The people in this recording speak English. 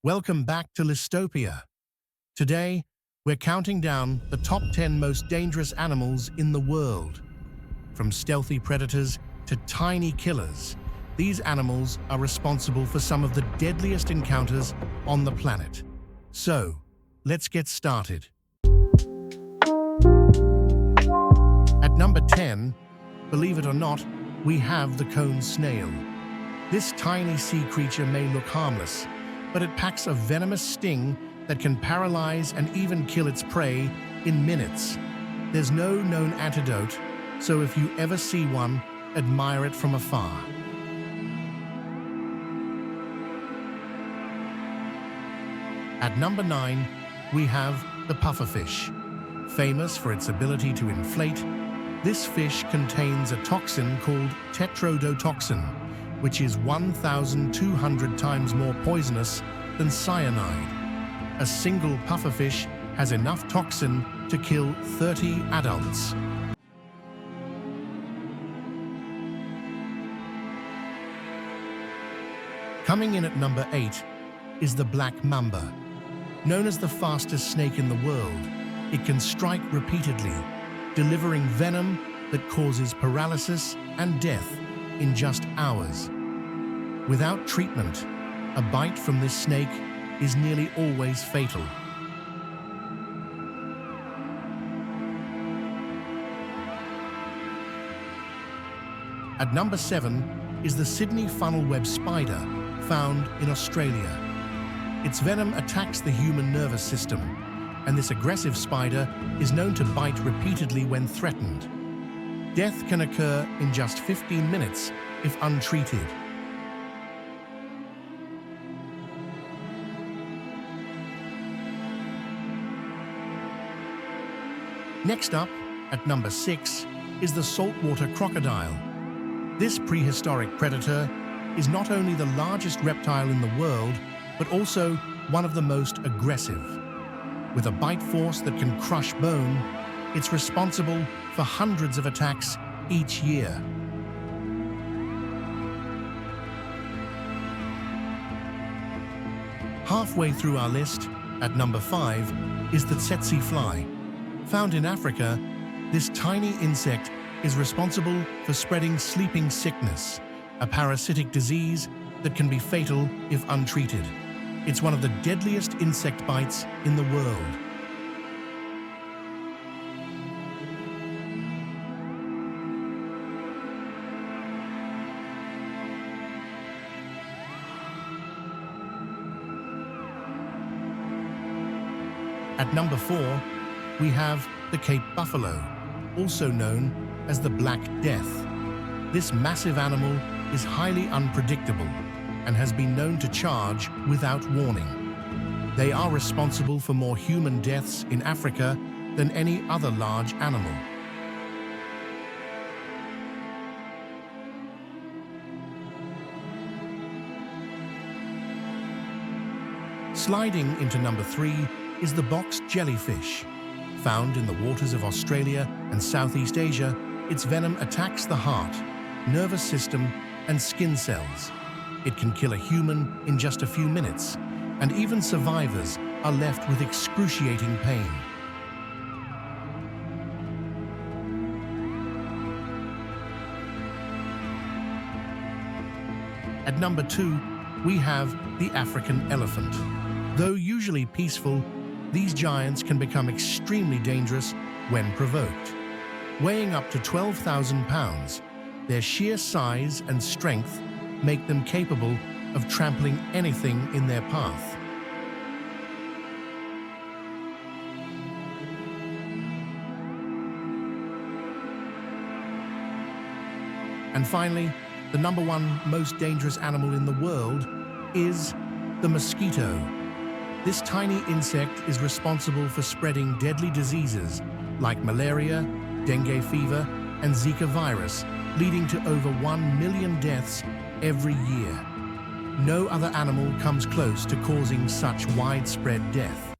Welcome back to Listopia. Today, we're counting down the top 10 most dangerous animals in the world. From stealthy predators to tiny killers, these animals are responsible for some of the deadliest encounters on the planet. So, let's get started. At number 10, believe it or not, we have the cone snail. This tiny sea creature may look harmless, but it packs a venomous sting that can paralyze and even kill its prey in minutes. There's no known antidote, so if you ever see one, admire it from afar. At number 9, we have the pufferfish. Famous for its ability to inflate, this fish contains a toxin called tetrodotoxin, which is 1,200 times more poisonous than cyanide. A single pufferfish has enough toxin to kill 30 adults. Coming in at number 8 is the black mamba. Known as the fastest snake in the world, it can strike repeatedly, delivering venom that causes paralysis and death in just hours. Without treatment, a bite from this snake is nearly always fatal. At number 7 is the Sydney funnel web spider, found in Australia. Its venom attacks the human nervous system, and this aggressive spider is known to bite repeatedly when threatened. Death can occur in just 15 minutes if untreated. Next up, at number 6, is the saltwater crocodile. This prehistoric predator is not only the largest reptile in the world, but also one of the most aggressive. With a bite force that can crush bone, it's responsible for hundreds of attacks each year. Halfway through our list, at number 5, is the tsetse fly. Found in Africa, this tiny insect is responsible for spreading sleeping sickness, a parasitic disease that can be fatal if untreated. It's one of the deadliest insect bites in the world. At number 4, we have the Cape buffalo, also known as the Black Death. This massive animal is highly unpredictable and has been known to charge without warning. They are responsible for more human deaths in Africa than any other large animal. Sliding into number 3 is the box jellyfish. Found in the waters of Australia and Southeast Asia, its venom attacks the heart, nervous system, and skin cells. It can kill a human in just a few minutes, and even survivors are left with excruciating pain. At number 2, we have the African elephant. Though usually peaceful, these giants can become extremely dangerous when provoked. Weighing up to 12,000 pounds, their sheer size and strength make them capable of trampling anything in their path. And finally, the number 1 most dangerous animal in the world is the mosquito. This tiny insect is responsible for spreading deadly diseases like malaria, dengue fever, and Zika virus, leading to over 1 million deaths every year. No other animal comes close to causing such widespread death.